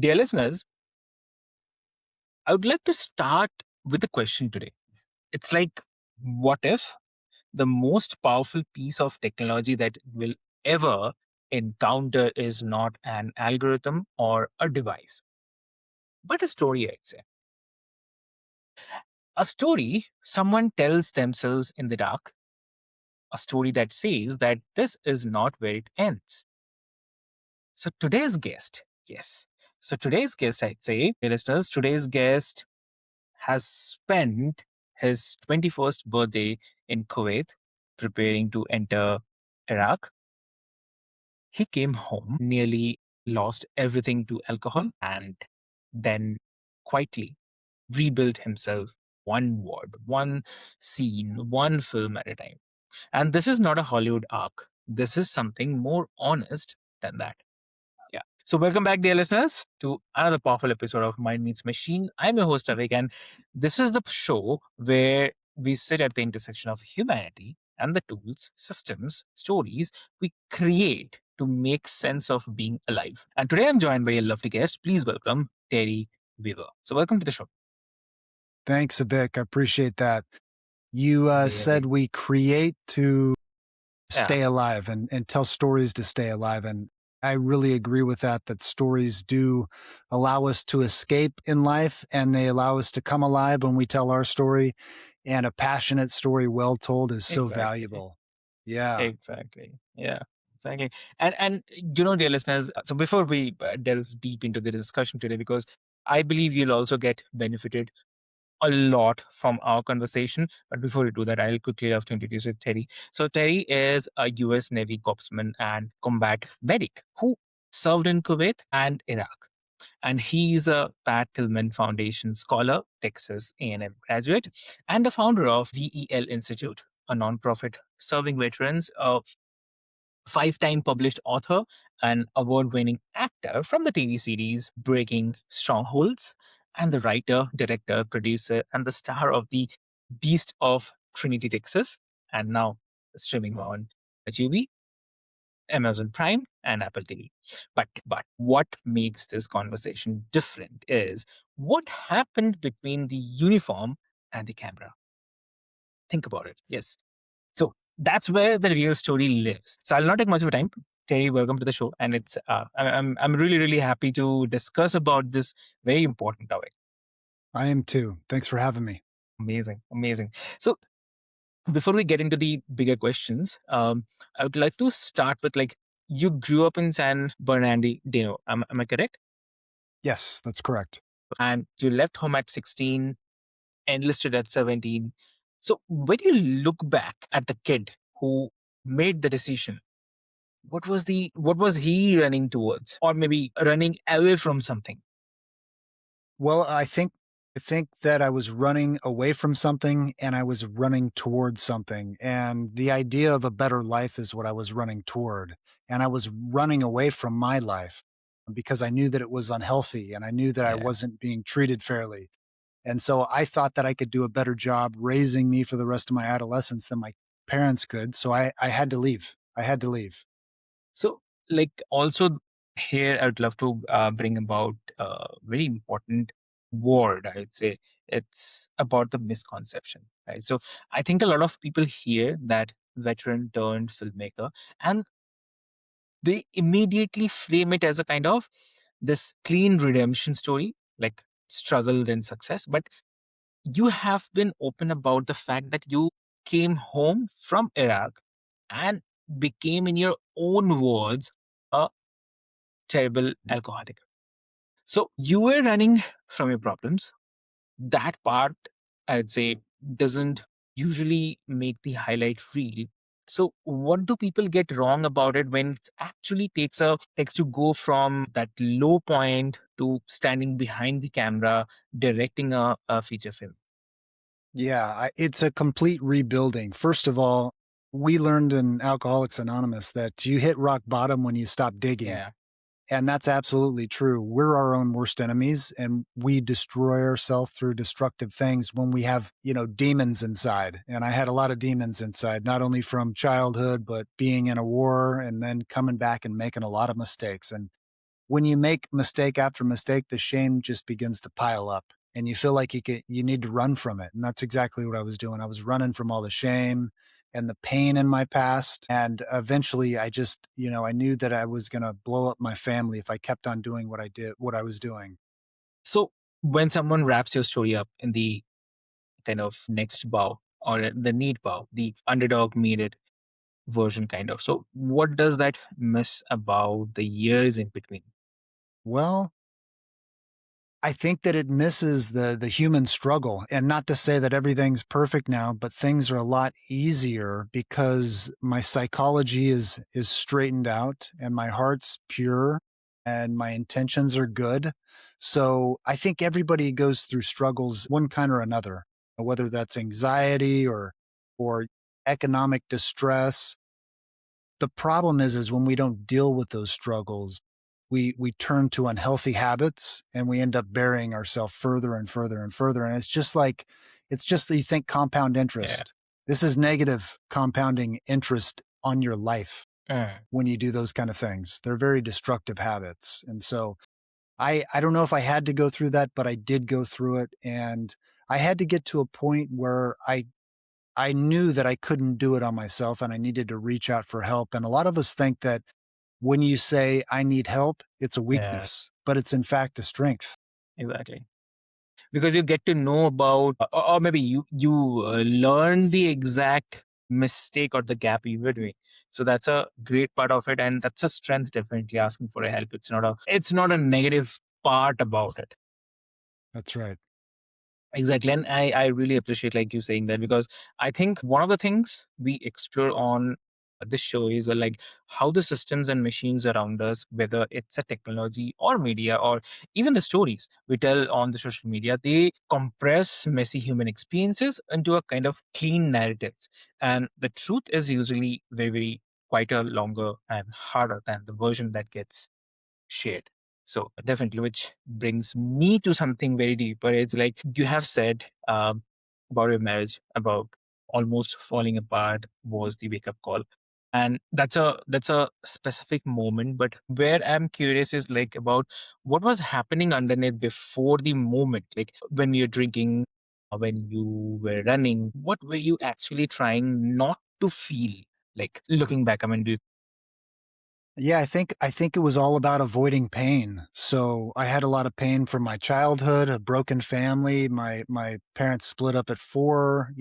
Dear listeners, I would like to start with a question today. It's like, what if the most powerful piece of technology that we'll ever encounter is not an algorithm or a device, but a story, I'd say. A story someone tells themselves in the dark, a story that says that this is not where it ends. So today's guest, yes. So today's guest, I'd say, dear listeners, today's guest has spent his 21st birthday in Kuwait preparing to enter Iraq. He came home, nearly lost everything to alcohol, and then quietly rebuilt himself one word, one scene, one film at a time. And this is not a Hollywood arc. This is something more honest than that. Yeah. So, welcome back, dear listeners, to another powerful episode of Mind Meets Machine. I'm your host, Avik, and this is the show where we sit at the intersection of humanity and the tools, systems, stories we create to make sense of being alive. And today I'm joined by a lovely guest. Please welcome Terry Weaver. So, welcome to the show. Thanks, Vic. I appreciate that. You said Amazing. we create to Yeah, stay alive and tell stories to stay alive. And I really agree with that stories do allow us to escape in life and they allow us to come alive when we tell our story. And a passionate story well told is so exactly. valuable. Yeah. Exactly. Yeah. Exactly. And dear listeners, so before we delve deep into the discussion today, because I believe you'll also get benefited a lot from our conversation. But before we do that, I'll quickly have to introduce you to Terry. So Terry is a US Navy corpsman and combat medic who served in Kuwait and Iraq. And he's a Pat Tillman Foundation scholar, Texas A&M graduate, and the founder of VEL Institute, a nonprofit serving veterans, a five-time published author, an award-winning actor from the TV series Breaking Strongholds, and the writer, director, producer, and the star of the Beast of Trinity, Texas, and now streaming on Tubi, Amazon Prime, and Apple TV. But what makes this conversation different is what happened between the uniform and the camera. Think about it. Yes. So that's where the real story lives. So I'll not take much of your time. Terry, welcome to the show, and I'm really happy to discuss about this very important topic. I am too. Thanks for having me. Amazing, amazing. So before we get into the bigger questions, I would like to start with like you grew up in San Bernardino. Am I correct? Yes, that's correct. And you left home at 16, enlisted at 17. So when you look back at the kid who made the decision, what was he running towards, or maybe running away from something? Well, I think that I was running away from something and I was running towards something. And the idea of a better life is what I was running toward. And I was running away from my life because I knew that it was unhealthy and I knew that I Yeah. wasn't being treated fairly. And so I thought that I could do a better job raising me for the rest of my adolescence than my parents could. So I had to leave. I had to leave. So, like, also here, I would love to bring about a very important word. I'd say it's about the misconception, right? So, I think a lot of people hear that veteran turned filmmaker, and they immediately frame it as a kind of this clean redemption story, like struggle then success. But you have been open about the fact that you came home from Iraq and became, in your own words, a terrible alcoholic. So you were running from your problems. That part, I'd say, doesn't usually make the highlight reel. So what do people get wrong about it when it actually takes to go from that low point to standing behind the camera directing a feature film? Yeah, it's a complete rebuilding. First of all, we learned in Alcoholics Anonymous that you hit rock bottom when you stop digging. Yeah. And that's absolutely true. We're our own worst enemies and we destroy ourselves through destructive things when we have, demons inside. And I had a lot of demons inside, not only from childhood, but being in a war and then coming back and making a lot of mistakes. And when you make mistake after mistake, the shame just begins to pile up and you feel like you need to run from it. And that's exactly what I was doing. I was running from all the shame and the pain in my past. And eventually I just, I knew that I was going to blow up my family if I kept on doing what I was doing. So when someone wraps your story up in the kind of next bow or the neat bow, the underdog made it version kind of. So what does that miss about the years in between? Well, I think that it misses the human struggle, and not to say that everything's perfect now, but things are a lot easier because my psychology is straightened out and my heart's pure and my intentions are good. So, I think everybody goes through struggles one kind or another, whether that's anxiety or economic distress. The problem is when we don't deal with those struggles, we turn to unhealthy habits and we end up burying ourselves further and further and further. And it's just that you think compound Yeah. interest. This is negative compounding interest on your life Mm. when you do those kind of things. They're very destructive habits. And so I don't know if I had to go through that, but I did go through it. And I had to get to a point where I knew that I couldn't do it on myself and I needed to reach out for help. And a lot of us think that when you say, I need help, it's a Yeah, weakness, but it's in fact a strength. exactly. Because you get to know about, or maybe you learn the exact mistake or the gap you were doing. So that's a great part of it, and that's a strength. Definitely asking for a help. It's not a negative part about it. That's right. Exactly. And I really appreciate like you saying that, because I think one of the things we explore on this show is like how the systems and machines around us, whether it's a technology or media or even the stories we tell on the social media, they compress messy human experiences into a kind of clean narratives. And the truth is usually very, very quite a longer and harder than the version that gets shared. So definitely, which brings me to something very deeper. It's like you have said about your marriage, about almost falling apart was the wake up call, and that's a specific moment. But where I'm curious is like about what was happening underneath before the moment, like when you're drinking, when you were running. What were you actually trying not to feel? Like looking back, I mean, do you, Yeah, I think it was all about avoiding pain. So I had a lot of pain from my childhood, a broken family. My parents split up at 4,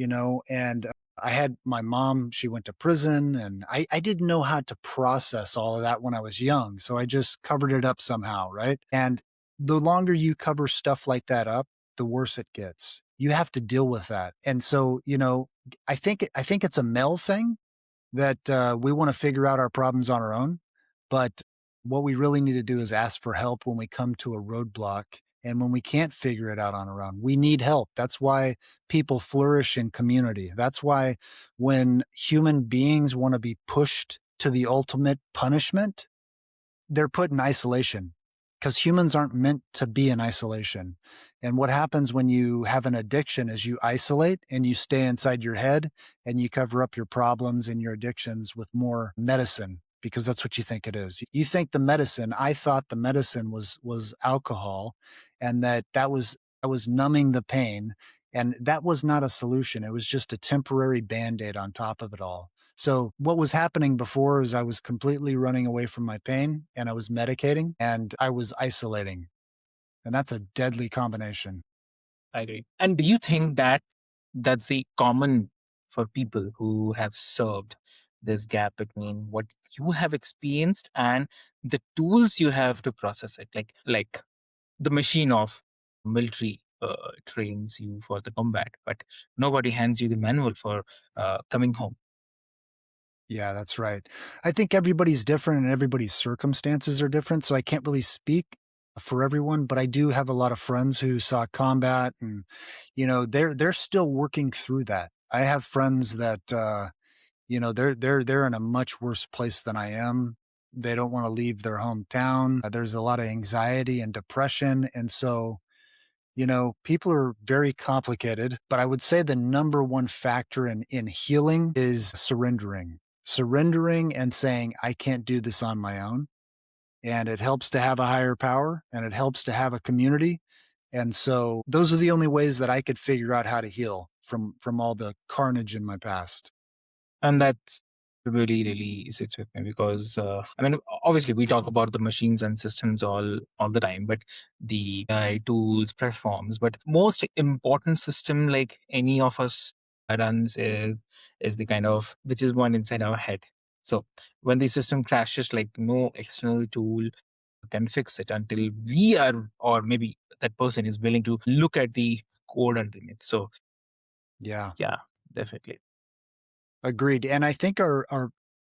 and I had my mom, she went to prison, and I didn't know how to process all of that when I was young. So I just covered it up somehow, right? And the longer you cover stuff like that up, the worse it gets. You have to deal with that. And so, I think it's a male thing that we want to figure out our problems on our own. But what we really need to do is ask for help when we come to a roadblock and when we can't figure it out on our own. We need help. That's why people flourish in community. That's why when human beings want to be pushed to the ultimate punishment, they're put in isolation because humans aren't meant to be in isolation. And what happens when you have an addiction is you isolate and you stay inside your head and you cover up your problems and your addictions with more medicine because that's what you think it is. You think the medicine, I thought the medicine was alcohol and that was numbing the pain, and that was not a solution. It was just a temporary band-aid on top of it all. So what was happening before is I was completely running away from my pain and I was medicating and I was isolating. And that's a deadly combination. I agree. And do you think that that's the common for people who have served this gap between what you have experienced and the tools you have to process it? Like the machine of military trains you for the combat, but nobody hands you the manual for coming home. Yeah, that's right. I think everybody's different and everybody's circumstances are different. So I can't really speak for everyone, but I do have a lot of friends who saw combat and, they're still working through that. I have friends that they're in a much worse place than I am. They don't want to leave their hometown. There's a lot of anxiety and depression. And so, people are very complicated, but I would say the number one factor in healing is surrendering. Surrendering and saying, I can't do this on my own. and it helps to have a higher power and it helps to have a community. And so those are the only ways that I could figure out how to heal from all the carnage in my past. And that's really, really sits with me because I mean, obviously, we talk about the machines and systems all the time, but the AI tools, platforms, but most important system like any of us runs is the kind of which is one inside our head. So when the system crashes, like no external tool can fix it until we are, or maybe that person is willing to look at the code underneath. So Yeah. yeah, definitely. Agreed. And I think our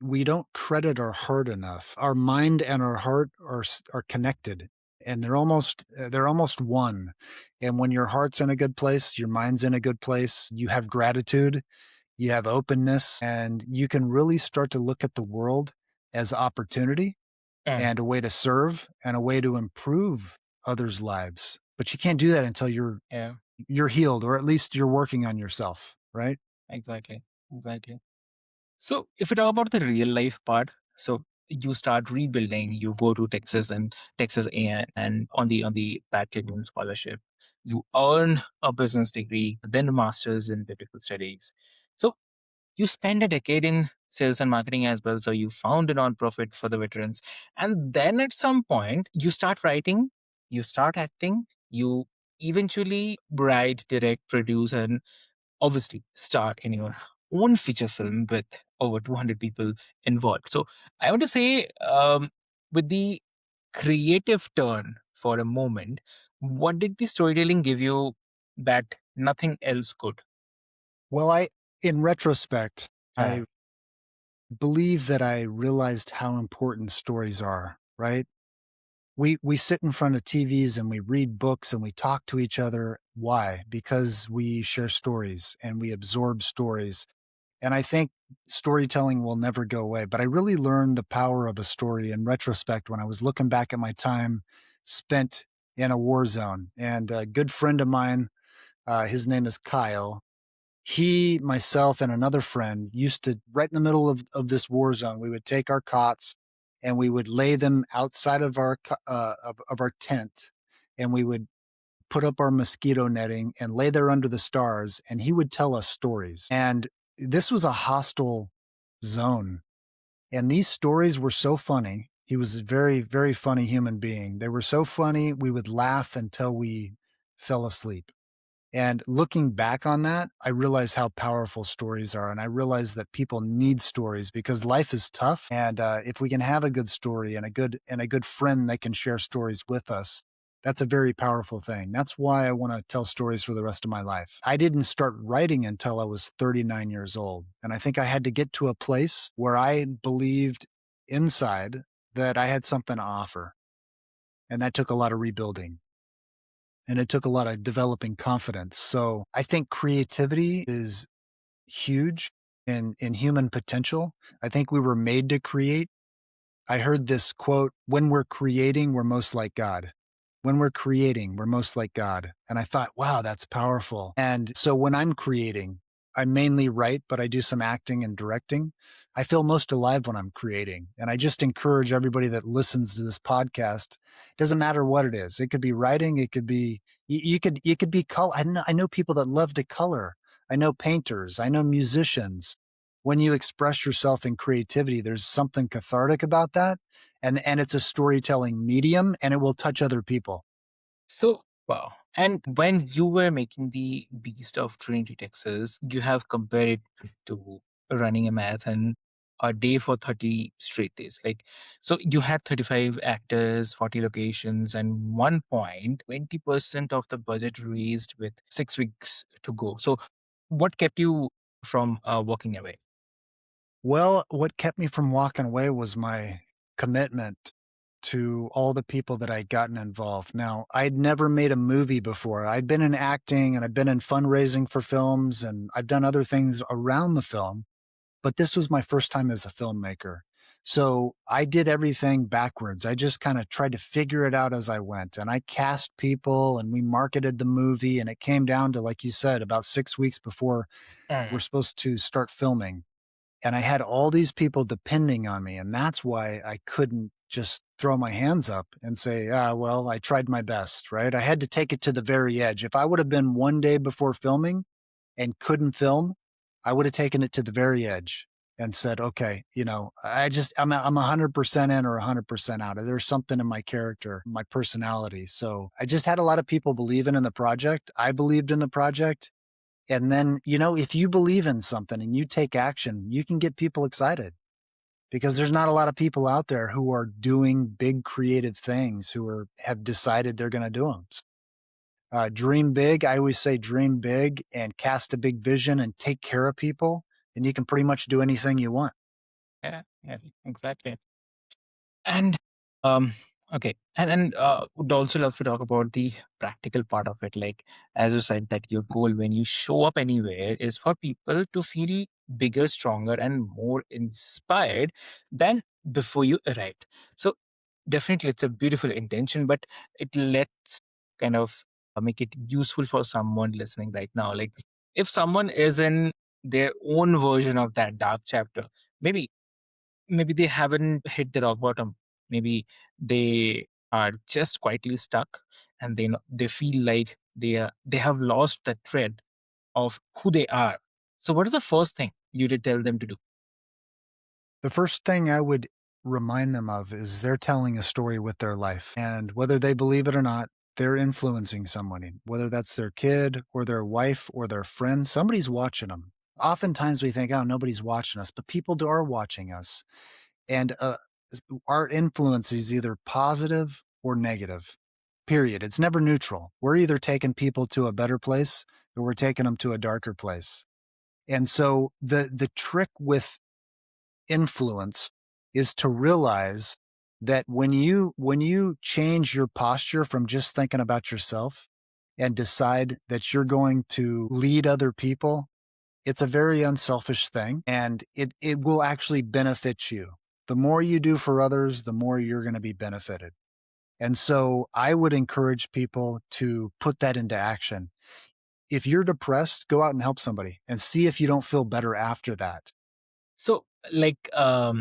we don't credit our heart enough. Our mind and our heart are connected, and they're almost one. And when your heart's in a good place, your mind's in a good place, you have gratitude, you have openness, and you can really start to look at the world as opportunity Mm, and a way to serve and a way to improve others' lives. But you can't do that until yeah. you're healed, or at least you're working on yourself, right? Exactly. Exactly. So if we talk about the real life part, so you start rebuilding, you go to Texas and Texas and on the Patriot scholarship, you earn a business degree, then a master's in biblical studies. So you spend a decade in sales and marketing as well. So you found a nonprofit for the veterans. And then at some point, you start writing, you start acting, you eventually write, direct, produce, and obviously star in your own feature film with over 200 people involved. So I want to say, with the creative turn for a moment, what did the storytelling give you that nothing else could? Well, in retrospect, Uh, I believe that I realized how important stories are, right? We sit in front of TVs and we read books and we talk to each other. Why? Because we share stories and we absorb stories. And I think storytelling will never go away. But I really learned the power of a story in retrospect when I was looking back at my time spent in a war zone. And a good friend of mine, his name is Kyle. He, myself, and another friend used to, right in the middle of this war zone, we would take our cots and we would lay them outside of of our tent, and we would put up our mosquito netting and lay there under the stars, and he would tell us stories. And this was a hostile zone, and these stories were so funny. He was a very, very funny human being. They were so funny, we would laugh until we fell asleep. And looking back on that, I realize how powerful stories are. And I realize that people need stories because life is tough. And if we can have a good story and a good friend that can share stories with us, that's a very powerful thing. That's why I want to tell stories for the rest of my life. I didn't start writing until I was 39 years old. And I think I had to get to a place where I believed inside that I had something to offer. And that took a lot of rebuilding, and it took a lot of developing confidence. So I think creativity is huge in human potential. I think we were made to create. I heard this quote: when we're creating, we're most like God. When we're creating, we're most like God. And I thought, wow, that's powerful. And so when I'm creating, I mainly write, but I do some acting and directing. I feel most alive when I'm creating. And I just encourage everybody that listens to this podcast, doesn't matter what it is. It could be writing, it could be you could be color. I know people that love to color. I know painters, I know musicians. When you express yourself in creativity, there's something cathartic about that, and it's a storytelling medium, and it will touch other people. so, wow. And when you were making the Beast of Trinity, Texas, you have compared it to running a marathon a day for 30 straight days. Like, so you had 35 actors, 40 locations, and 20% of the budget raised with 6 weeks to go. So, what kept you from walking away? Well, what kept me from walking away was my commitment to all the people that I'd gotten involved. Now, I'd never made a movie before. I'd been in acting and I've been in fundraising for films and I've done other things around the film, but this was my first time as a filmmaker. So I did everything backwards. I just kind of tried to figure it out as I went. And I cast people and we marketed the movie. And it came down to, like you said, about 6 weeks before we're Mm. supposed to start filming. And I had all these people depending on me. And that's why I couldn't just throw my hands up and say, ah, well, I tried my best, right? I had to take it to the very edge. If I would have been one day before filming and couldn't film, I would have taken it to the very edge and said, okay, I'm 100% in or 100% out. There's something in my character, my personality. So I just had a lot of people believing in the project. I believed in the project. And then, if you believe in something and you take action, you can get people excited because there's not a lot of people out there who are doing big creative things have decided they're going to do them. Dream big. I always say dream big and cast a big vision and take care of people, and you can pretty much do anything you want. Yeah, yeah, exactly. And um, okay, and would also love to talk about the practical part of it. Like as you said, that your goal when you show up anywhere is for people to feel bigger, stronger, and more inspired than before you arrived. So definitely, it's a beautiful intention, but it lets kind of make it useful for someone listening right now. Like if someone is in their own version of that dark chapter, maybe they haven't hit the rock bottom. Maybe they are just quietly stuck, and they feel like they have lost the thread of who they are. So, what is the first thing you would tell them to do? The first thing I would remind them of is they're telling a story with their life. And whether they believe it or not, they're influencing somebody, whether that's their kid or their wife or their friend. Somebody's watching them. Oftentimes we think, oh, nobody's watching us, but people are watching us. And our influence is either positive or negative, period. It's never neutral. We're either taking people to a better place or we're taking them to a darker place. And so the trick with influence is to realize that when you change your posture from just thinking about yourself and decide that you're going to lead other people, it's a very unselfish thing and it will actually benefit you. The more you do for others, the more you're going to be benefited. And so I would encourage people to put that into action. If you're depressed, go out and help somebody and see if you don't feel better after that. So, like, I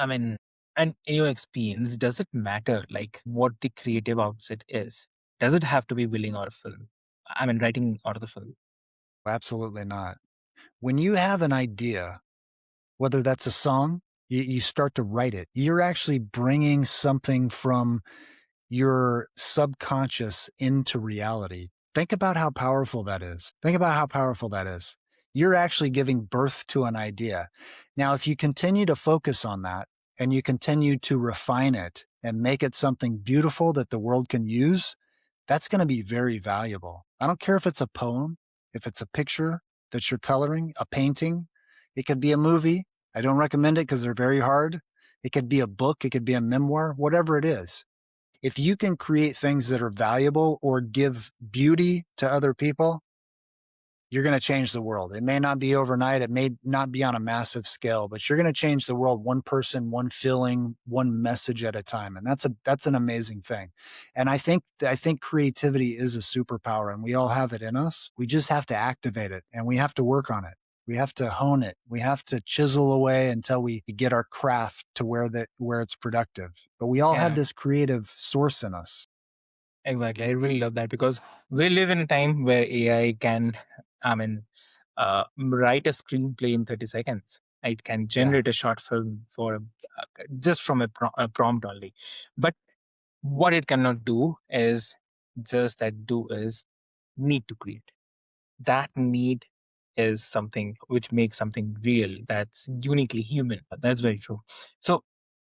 mean, and in your experience, does it matter like what the creative outset is? Does it have to be willing or a film? I mean, writing out of the film. Absolutely not. When you have an idea, whether that's a song, you start to write it. You're actually bringing something from your subconscious into reality. Think about how powerful that is. Think about how powerful that is. You're actually giving birth to an idea. Now, if you continue to focus on that and you continue to refine it and make it something beautiful that the world can use, that's going to be very valuable. I don't care if it's a poem, if it's a picture that you're coloring, a painting, it could be a movie. I don't recommend it because they're very hard. It could be a book, it could be a memoir, whatever it is. If you can create things that are valuable or give beauty to other people, you're going to change the world. It may not be overnight. It may not be on a massive scale, but you're going to change the world one person, one feeling, one message at a time. And that's an amazing thing. And I think creativity is a superpower and we all have it in us. We just have to activate it and we have to work on it. We have to hone it. We have to chisel away until we get our craft to where it's productive. But we all have Yeah. this creative source in us. Exactly. I really love that because we live in a time where AI can, I mean, write a screenplay in 30 seconds. It can Yeah. generate a short film for just from a prompt only. But what it cannot do is just that do is need to create. That need is something which makes something real that's uniquely human. That's very true. So,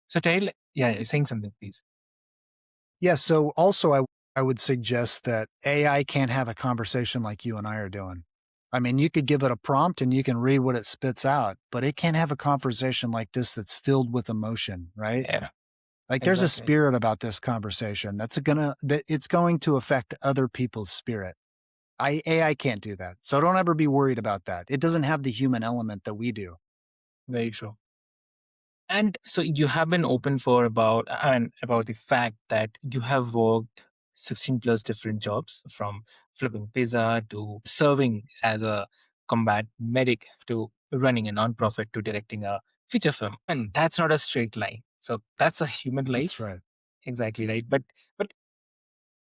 so Tail, yeah, you're saying something, please. Yeah. So also, I would suggest that AI can't have a conversation like you and I are doing. I mean, you could give it a prompt and you can read what it spits out, but it can't have a conversation like this that's filled with emotion, right? Yeah, Like there's a exactly. spirit about this conversation that it's going to affect other people's spirit. AI can't do that. So don't ever be worried about that. It doesn't have the human element that we do. Very true. And so you have been open for about the fact that you have worked 16 plus different jobs from flipping pizza to serving as a combat medic to running a nonprofit to directing a feature film. And that's not a straight line. So that's a human That's life. right. Exactly right. But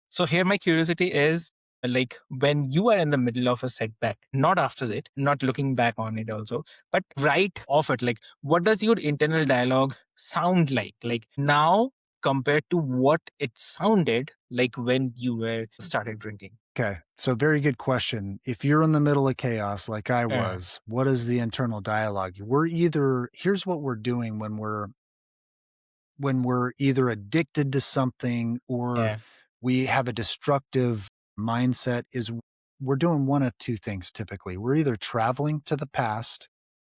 so here my curiosity is, like, when you are in the middle of a setback, not after it, not looking back on it also, but right off it, like what does your internal dialogue sound like now compared to what it sounded like when you were started drinking? Okay. So, very good question. If you're in the middle of chaos like I Yeah, was, what is the internal dialogue? We're either, here's what we're doing when we're either addicted to something or yeah, we have a destructive mindset is we're doing one of two things typically. We're either traveling to the past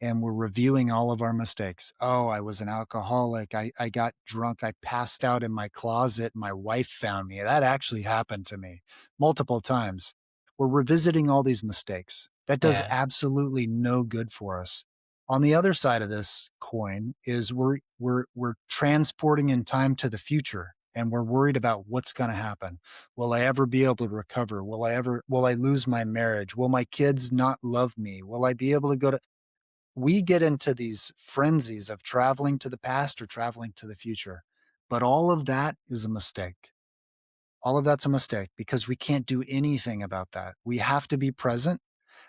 and we're reviewing all of our mistakes. Oh, I was an alcoholic. I got drunk. I passed out in my closet. My wife found me. That actually happened to me multiple times. We're revisiting all these mistakes. That does yeah. absolutely no good for us. On the other side of this coin is we're transporting in time to the future and we're worried about what's going to happen. Will I ever be able to recover? Will I lose my marriage? Will my kids not love me? Will I be able to go to we get into these frenzies of traveling to the past or traveling to the future. But all of that is a mistake. All of that's a mistake because we can't do anything about that. We have to be present.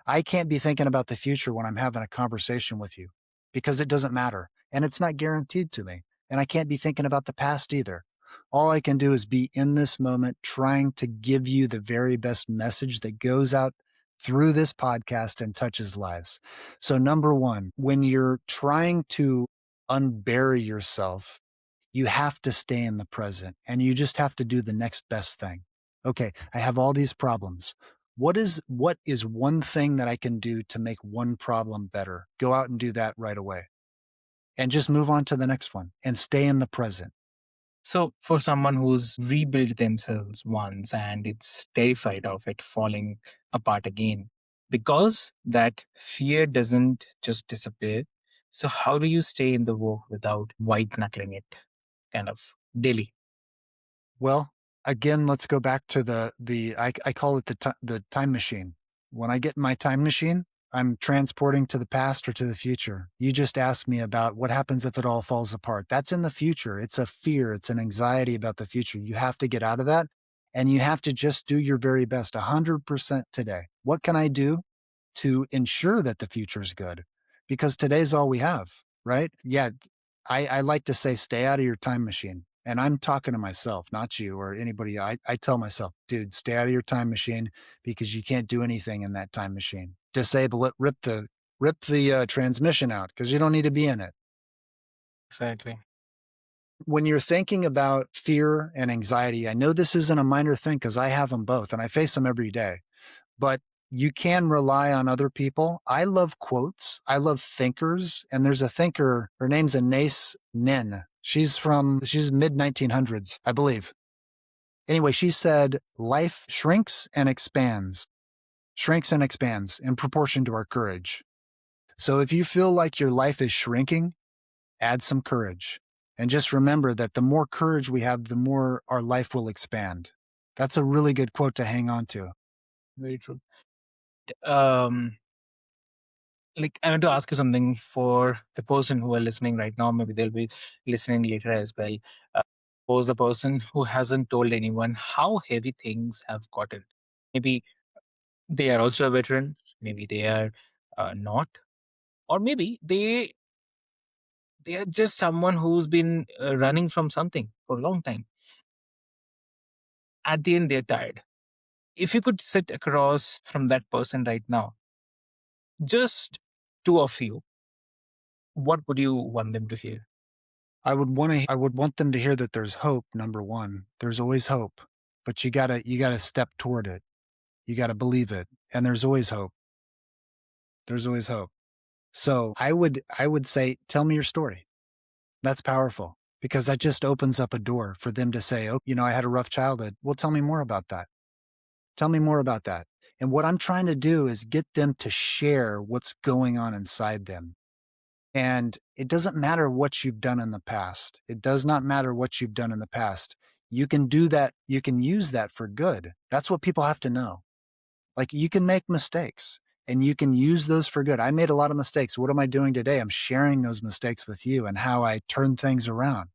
I can't be thinking about the future when I'm having a conversation with you because it doesn't matter and it's not guaranteed to me. And I can't be thinking about the past either. All I can do is be in this moment trying to give you the very best message that goes out through this podcast and touches lives. So, number one, when you're trying to unbury yourself, you have to stay in the present and you just have to do the next best thing. Okay, I have all these problems. What is one thing that I can do to make one problem better? Go out and do that right away. And just move on to the next one and stay in the present. So for someone who's rebuilt themselves once and it's terrified of it falling apart again, because that fear doesn't just disappear. So how do you stay in the work without white knuckling it kind of daily? Well, again, let's go back to I call it the time machine. When I get in my time machine, I'm transporting to the past or to the future. You just asked me about what happens if it all falls apart. That's in the future. It's a fear, it's an anxiety about the future. You have to get out of that and you have to just do your very best 100% today. What can I do to ensure that the future is good? Because today's all we have, right? Yeah, I like to say, stay out of your time machine. And I'm talking to myself, not you or anybody. I tell myself, dude, stay out of your time machine because you can't do anything in that time machine. Disable it, rip the transmission out because you don't need to be in it. Exactly. When you're thinking about fear and anxiety, I know this isn't a minor thing because I have them both and I face them every day, but you can rely on other people. I love quotes. I love thinkers. And there's a thinker, her name's Anais Nin. She's mid 1900s, I believe. Anyway, she said, life shrinks and expands in proportion to our courage. So if you feel like your life is shrinking, add some courage. And just remember that the more courage we have, the more our life will expand. That's a really good quote to hang on to. Very true. Um, like I want to ask you something for the person who are listening right now. Maybe they'll be listening later as well. Suppose the person who hasn't told anyone how heavy things have gotten. Maybe they are also a veteran. Maybe they are not, or maybe they are just someone who's been running from something for a long time. At the end, they're tired. If you could sit across from that person right now, just two of you, what would you want them to hear? I would want them to hear that there's hope, number 1. There's always hope, but you gotta step toward it. You gotta believe it, and there's always hope. There's always hope. So, I would say, "Tell me your story." That's powerful because that just opens up a door for them to say, "Oh, I had a rough childhood." Well, tell me more about that. Tell me more about that. And what I'm trying to do is get them to share what's going on inside them. And it doesn't matter what you've done in the past. It does not matter what you've done in the past. You can do that. You can use that for good. That's what people have to know. Like you can make mistakes and you can use those for good. I made a lot of mistakes. What am I doing today? I'm sharing those mistakes with you and how I turn things around.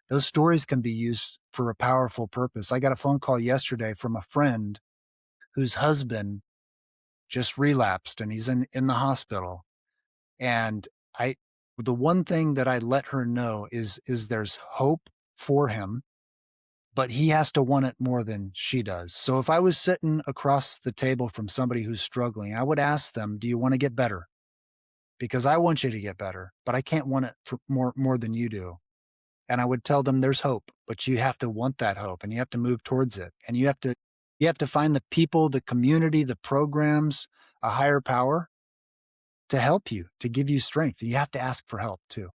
Those stories can be used for a powerful purpose. I got a phone call yesterday from a friend whose husband just relapsed and he's in the hospital. And I the one thing that I let her know is there's hope for him, but he has to want it more than she does. So if I was sitting across the table from somebody who's struggling, I would ask them, "Do you want to get better?" Because I want you to get better, but I can't want it for more than you do. And I would tell them there's hope, but you have to want that hope and you have to move towards it. And you have to find the people, the community, the programs, a higher power to help you, to give you strength. You have to ask for help too.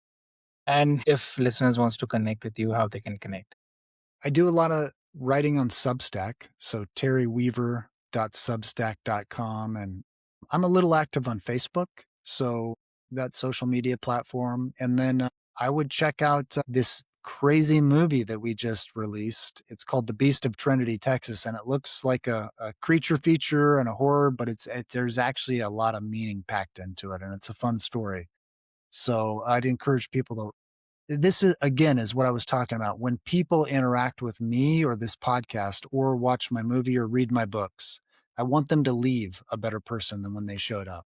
And if listeners wants to connect with you, how they can connect? I do a lot of writing on Substack, so terryweaver.substack.com, and I'm a little active on Facebook, so that social media platform. And then I would check out this crazy movie that we just released. It's called The Beast of Trinity, Texas, and it looks like a creature feature and a horror, but there's actually a lot of meaning packed into it, and it's a fun story. So I'd encourage people to this is again is what I was talking about. When people interact with me or this podcast or watch my movie or read my books, I want them to leave a better person than when they showed up.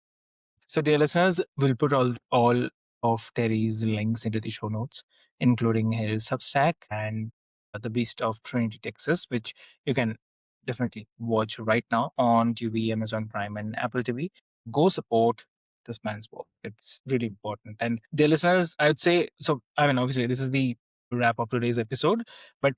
So, dear listeners, we'll put all of Terry's links into the show notes, including his Substack and The Beast of Trinity, Texas, which you can definitely watch right now on TV, Amazon Prime, and Apple TV. Go support this man's work. It's really important. And, dear listeners, I would say so. I mean, obviously, this is the wrap of today's episode, but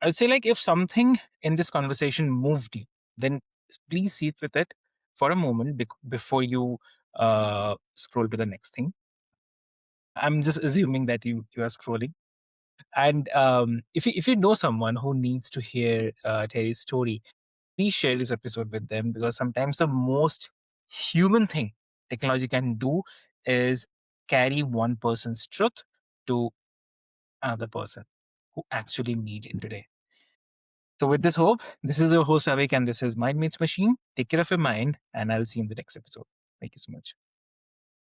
I would say, like, if something in this conversation moved you, then please sit with it for a moment before you scroll to the next thing. I'm just assuming that you are scrolling. And if you know someone who needs to hear Terry's story, please share this episode with them because sometimes the most human thing technology can do is carry one person's truth to another person who actually need it today. So, with this hope, this is your host, Avik, and this is Mind Meets Machine. Take care of your mind, and I'll see you in the next episode. Thank you so much.